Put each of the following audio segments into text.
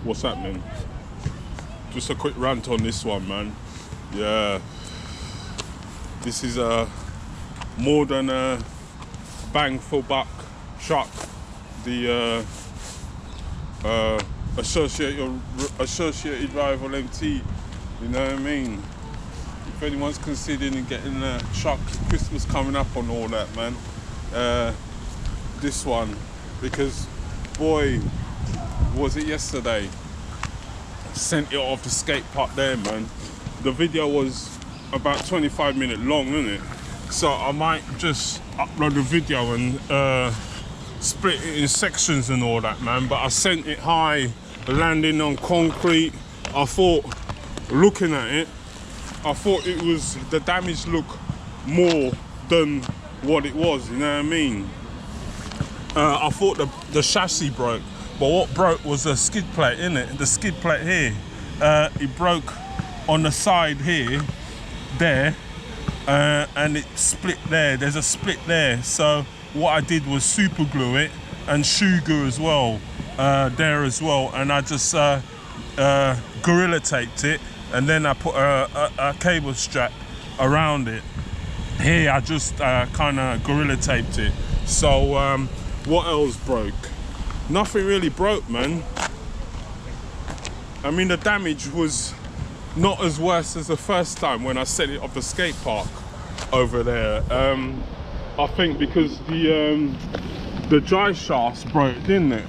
what's happening. Just a quick rant on this one, man. Yeah, this is more than a bang for buck truck. The associated rival MT, you know what I mean? If anyone's considering getting a truck, Christmas coming up and all that, man, this one, because boy, was it yesterday, sent it off the skate park there, man. The video was about 25 minutes long, isn't it? So I might just upload the video and split it in sections and all that, man. But I sent it high, landing on concrete. I thought, looking at it, I thought it was, the damage looked more than what it was, you know what I mean? I thought the chassis broke, but what broke was the skid plate, innit? The skid plate here, it broke on the side here, there, and it split there. There's a split there. So what I did was super glue it and shoe glue as well, there as well, and I just gorilla taped it, and then I put a cable strap around it. Here I just kind of gorilla taped it. So what else broke? Nothing really broke, man. I mean, the damage was not as worse as the first time when I set it off the skate park over there. I think because the dry shafts broke, didn't it?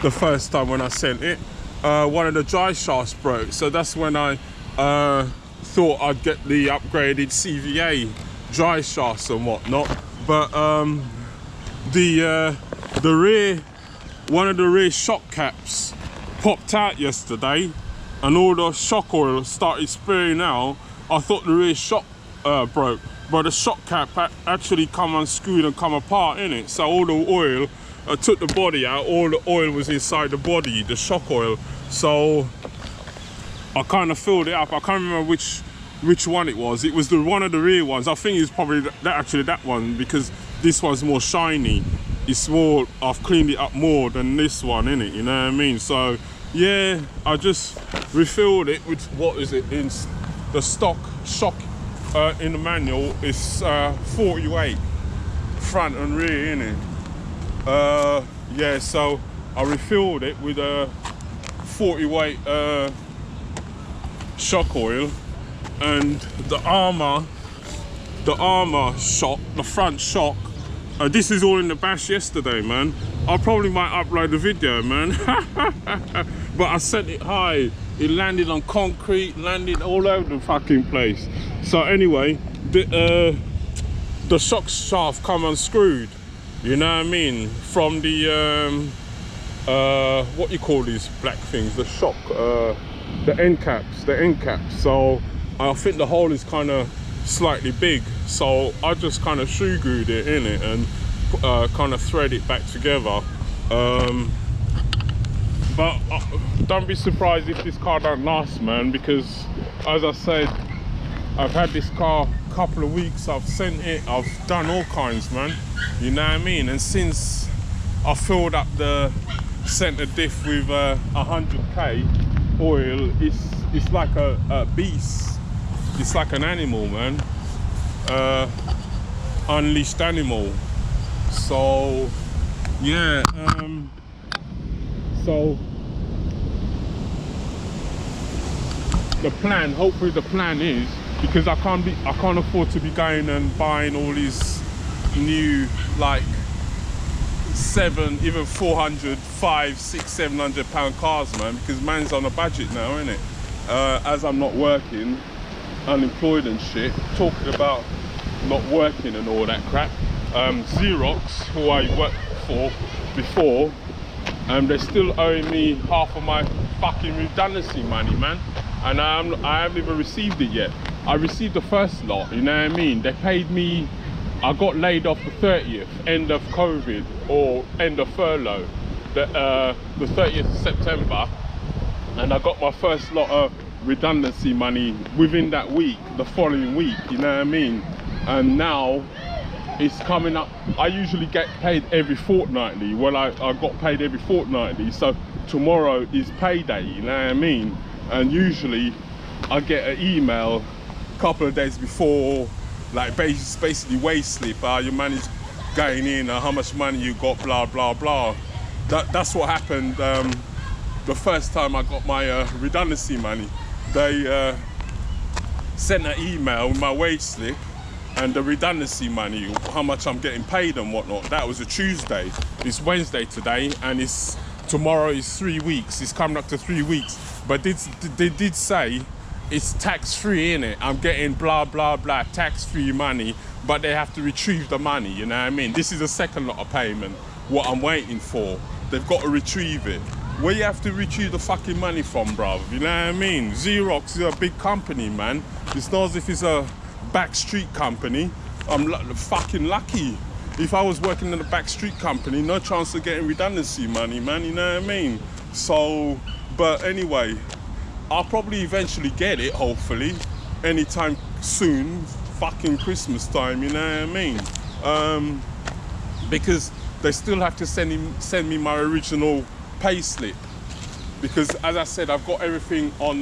The first time when I sent it, one of the dry shafts broke. So that's when I thought I'd get the upgraded CVA dry shafts and whatnot. But the rear, one of the rear shock caps popped out yesterday, and all the shock oil started spraying out. I thought the rear shock broke, but the shock cap actually come unscrewed and come apart in it. So all the oil, I took the body out, all the oil was inside the body, the shock oil. So I kind of filled it up. I can't remember which one it was. It was one of the rear ones. I think it's probably that one, because this one's more shiny. It's more, I've cleaned it up more than this one, innit? You know what I mean? So yeah, I just refilled it with, what is it, in the stock shock in the manual is 48 front and rear, innit? Yeah, so I refilled it with a 40 weight shock oil, and the arrma shock, the front shock, this is all in the bash yesterday, man. I probably might upload the video, man. But I sent it high, it landed on concrete, landed all over the fucking place. So anyway, the shock shaft come unscrewed, you know what I mean, from the what you call these black things, the shock, the end caps. So I think the hole is kind of slightly big, so I just kind of shoe glued it in it and kind of thread it back together. But don't be surprised if this car don't last, man, because as I said, I've had this car a couple of weeks, I've sent it, I've done all kinds, man, you know what I mean? And since I filled up the center diff with 100k oil, it's like a beast. It's like an animal, man. Unleashed animal. So yeah, so the plan, hopefully the plan is, because I can't afford to be going and buying all these new, like 7, even 400, 500, 600, 700 pound cars, man, because man's on a budget now, isn't it? As I'm not working, unemployed and shit, talking about not working and all that crap. Xerox, who I worked for before, they're still owing me half of my fucking redundancy money, man, and I haven't even received it yet. I received the first lot, you know what I mean? They paid me, I got laid off the 30th, end of COVID, or end of furlough, the 30th of September, and I got my first lot of redundancy money within that week, the following week, you know what I mean? And now it's coming up. I usually get paid every fortnightly. Well, I got paid every fortnightly, so tomorrow is payday, you know what I mean? And usually I get an email a couple of days before, like basically wage slip, your money's going in, how much money you got, blah blah blah. That's what happened the first time I got my redundancy money. They sent an email with my wage slip and the redundancy money, how much I'm getting paid and whatnot. That was a Tuesday. It's Wednesday today, and tomorrow is 3 weeks. It's coming up to 3 weeks. But they did say it's tax-free, innit? I'm getting blah blah blah tax-free money, but they have to retrieve the money, you know what I mean? This is the second lot of payment, what I'm waiting for. They've got to retrieve it. Where you have to retrieve the fucking money from, bruv? You know what I mean? Xerox is a big company, man. It's not as if it's a back street company. I'm fucking lucky. If I was working in a back street company, no chance of getting redundancy money, man. You know what I mean? So, but anyway, I'll probably eventually get it, hopefully, anytime soon. Fucking Christmas time, you know what I mean? Because they still have to send me my original pay slip, because as I said, I've got everything on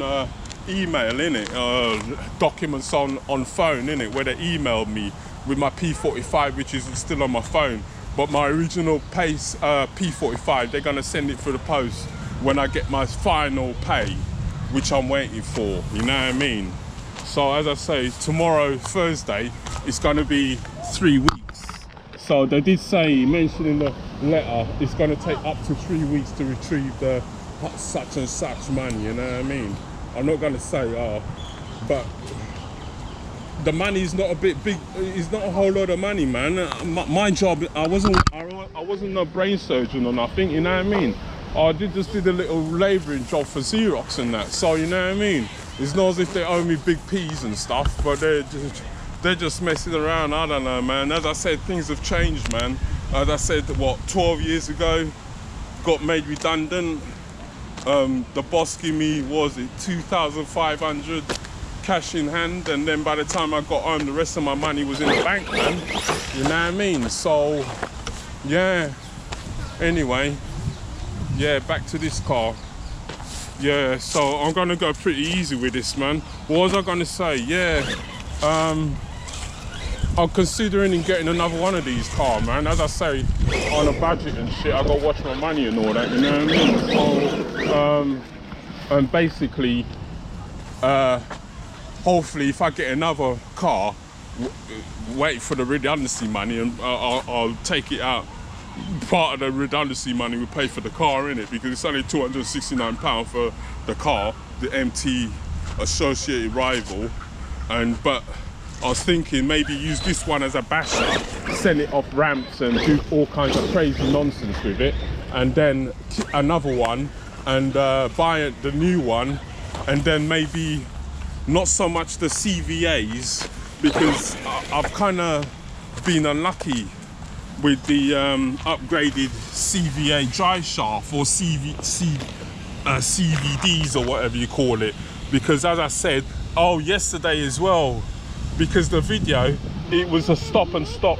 email, innit? Documents on phone, innit? Where they emailed me with my P45, which is still on my phone, but my original P45, they're gonna send it through the post when I get my final pay, which I'm waiting for, you know what I mean? So as I say, tomorrow, Thursday, it's gonna be 3 weeks. So they did say, mentioned in the letter, it's going to take up to 3 weeks to retrieve the such and such money, you know what I mean? I'm not going to say, but the money is not a bit big, it's not a whole lot of money, man. My job, I wasn't no brain surgeon or nothing, you know what I mean? I just did a little labouring job for Xerox and that, so you know what I mean? It's not as if they owe me big P's and stuff, but they're just messing around. I don't know, man. As I said, things have changed, man. As I said, what, 12 years ago, got made redundant. The boss gave me, what was it, 2,500 cash in hand, and then by the time I got home, the rest of my money was in the bank, man. You know what I mean? So, yeah. Anyway, yeah, back to this car. Yeah, so I'm gonna go pretty easy with this, man. What was I gonna say? Yeah. I'm considering getting another one of these cars, man. As I say, on a budget and shit, I gotta watch my money and all that, you know what I mean? So, and basically, hopefully, if I get another car, wait for the redundancy money, and I'll take it out. Part of the redundancy money will pay for the car, innit? Because it's only £269 for the car, the MT associated rival, but I was thinking maybe use this one as a basher, send it off ramps and do all kinds of crazy nonsense with it, and then another one and buy the new one, and then maybe not so much the CVAs, because I've kind of been unlucky with the upgraded CVA dry shaft, or CVDs or whatever you call it, because as I said, yesterday as well, because the video, it was a stop and start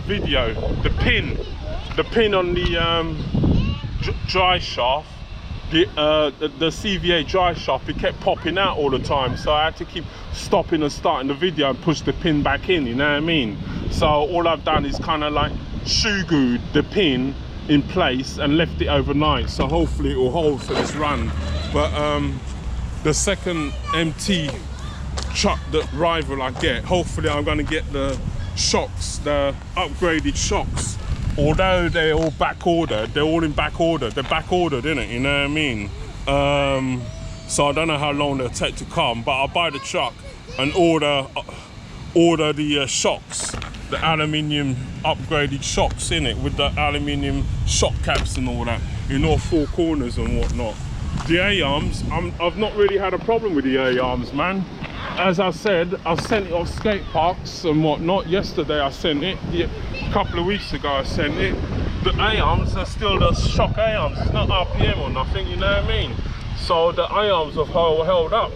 video. The pin on the dry shaft, the CVA dry shaft, it kept popping out all the time, so I had to keep stopping and starting the video and push the pin back in, you know what I mean? So all I've done is kind of like shoe glued the pin in place and left it overnight, so hopefully it will hold for this run. But the second MT truck, the rival I get, hopefully I'm going to get the shocks, the upgraded shocks, although they're all back ordered. They're all in back order. They're back ordered, innit? You know what I mean? So I don't know how long they'll take to come, but I'll buy the truck and order the shocks, the aluminium upgraded shocks, innit, with the aluminium shock caps and all that in all four corners and whatnot. The A-arms, I've not really had a problem with the A-arms, man. As I said, I've sent it off skate parks and whatnot. Yesterday I sent it, a couple of weeks ago I sent it. The A-arms are still the shock A-arms, it's not RPM or nothing, you know what I mean? So the A-arms have held up.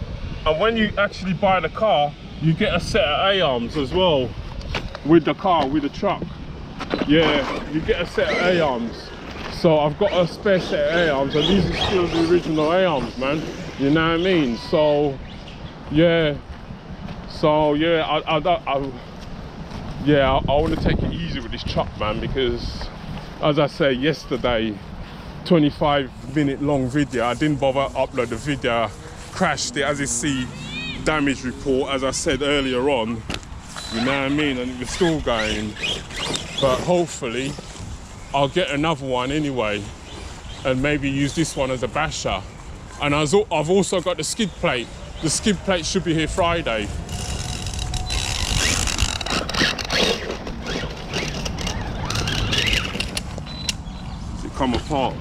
And when you actually buy the car, you get a set of A-arms as well. with the car, with the truck. Yeah, you get a set of A-arms. So I've got a spare set of A-arms, and these are still the original A-arms, man. You know what I mean? So yeah, I want to take it easy with this truck, man, because as I say yesterday, 25-minute long video, I didn't bother upload the video, crashed it, as you see, damage report, as I said earlier on, you know what I mean, and it was still going. But hopefully I'll get another one anyway, and maybe use this one as a basher. And I've also got the skid plate. The skid plate should be here Friday. Does it come apart?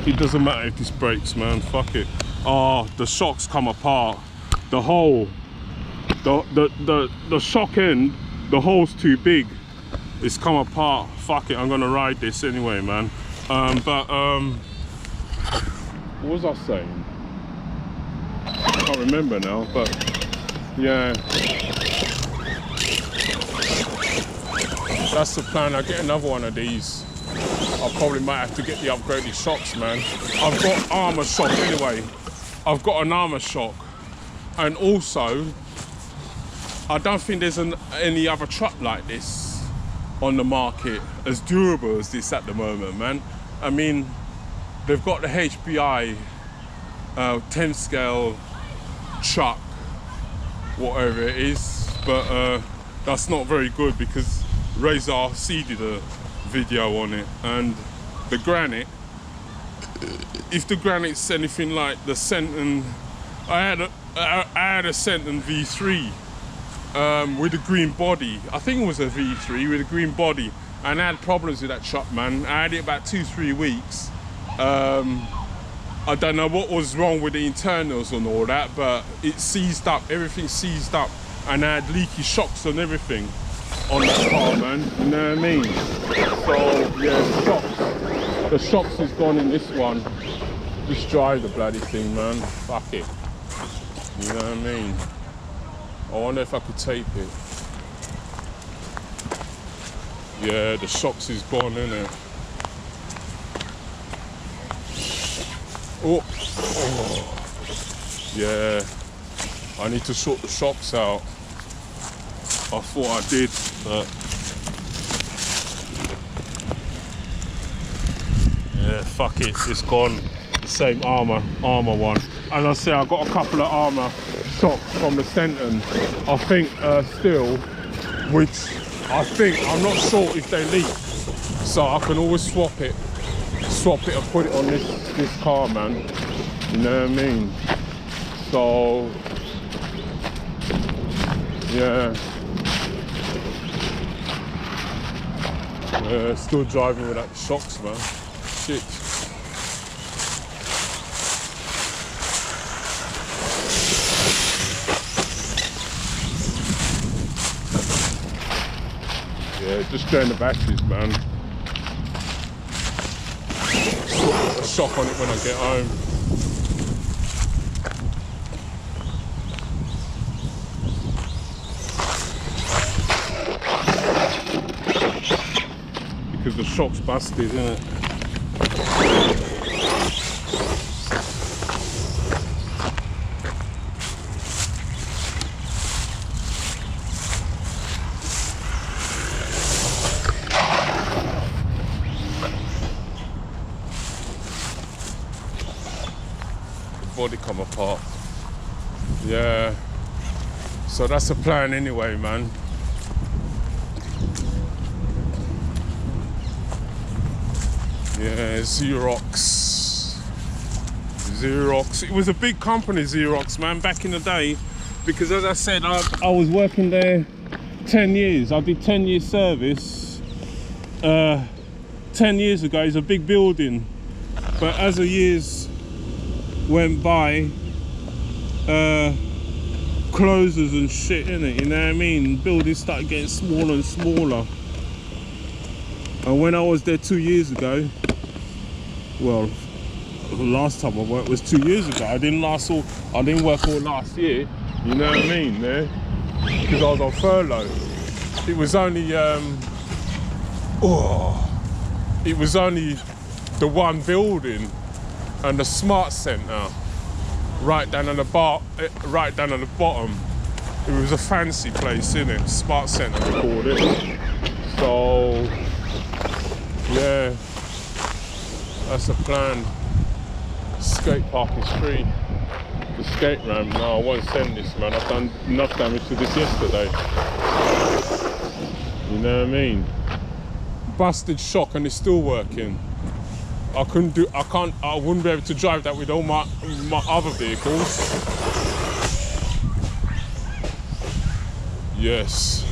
It doesn't matter if this breaks, man, fuck it. Oh, the shocks come apart. The hole, the shock end, the hole's too big. It's come apart. Fuck it, I'm gonna ride this anyway, man. What was I saying? I can't remember now, but yeah. That's the plan. I'll get another one of these. I probably might have to get the upgraded shocks, man. I've got armor shock anyway. I've got an armor shock. And also, I don't think there's any other truck like this on the market as durable as this at the moment, man. I mean, they've got the HPI 10 scale truck, whatever it is, but that's not very good because Razor seeded a video on it. And the granite, if the granite's anything like the Senton, I had a Senton V3 with a green body. I think it was a V3 with a green body, and I had problems with that truck, man. I had it about 2-3 weeks. I don't know what was wrong with the internals and all that, but it seized up, everything seized up, and I had leaky shocks and everything on that car, man. You know what I mean? So yeah, the shocks is gone in this one. Just drive the bloody thing, man. Fuck it. You know what I mean? I wonder if I could tape it. Yeah, the shocks is gone, innit? Oh. Yeah, I need to sort the shocks out. I thought I did, but yeah, fuck it, it's gone. The same armor one. As I say, I got a couple of armor shocks from the Senton, I think still, which I'm not sure if they leak, so I can always swap it and put it on this car, man. You know what I mean? So yeah, still driving without the shocks, man. Shit. Yeah, just drain the batteries, man. Put a shock on it when I get home. Because the shock's busted, isn't it? Body come apart. Yeah, so that's the plan anyway, man. Yeah, Xerox. It was a big company, Xerox, man, back in the day, because as I said, I was working there 10 years. I did 10 years service 10 years ago. It's a big building, but as the years went by, closers and shit, innit, you know what I mean? Buildings started getting smaller and smaller. And when I was there 2 years ago, well, the last time I worked was 2 years ago. I didn't work all last year, you know what I mean, yeah? Because I was on furlough. it was only it was only the one building and the smart centre right down on the bottom. It was a fancy place, innit? Smart centre we called it. So yeah, that's the plan. Skate park is free. The skate ramp, no, I won't send this, man. I've done enough damage to this yesterday. You know what I mean? Busted shock and it's still working. I wouldn't be able to drive that with all my other vehicles. Yes.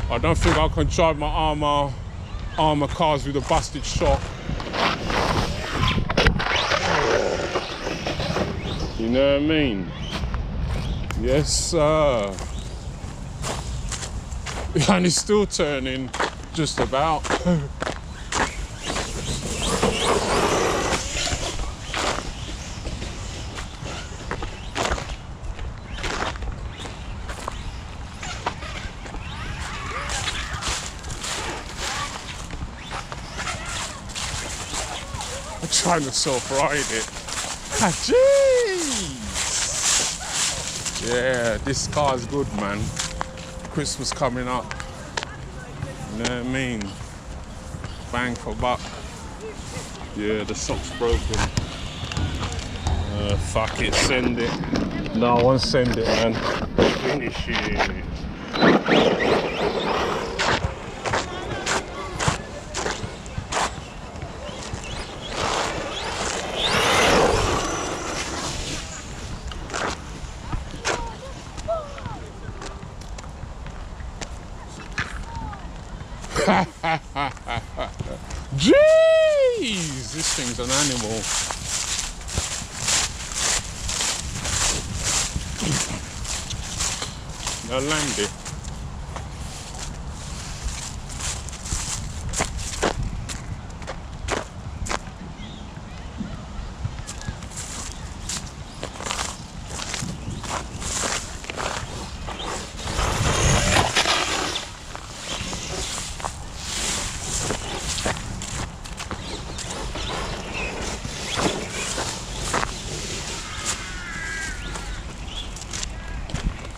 I don't think I can drive my arrma cars with a busted shock. You know what I mean? Yes, sir. And it's still turning, just about. I'm trying to self-ride it. Ah, jeez! Yeah, this car's good, man. Christmas coming up. You know what I mean? Bang for buck. Yeah, the shock's broken. Fuck it, send it. No, I won't send it, man. Finish it. Jeez, this thing's an animal. Now land it.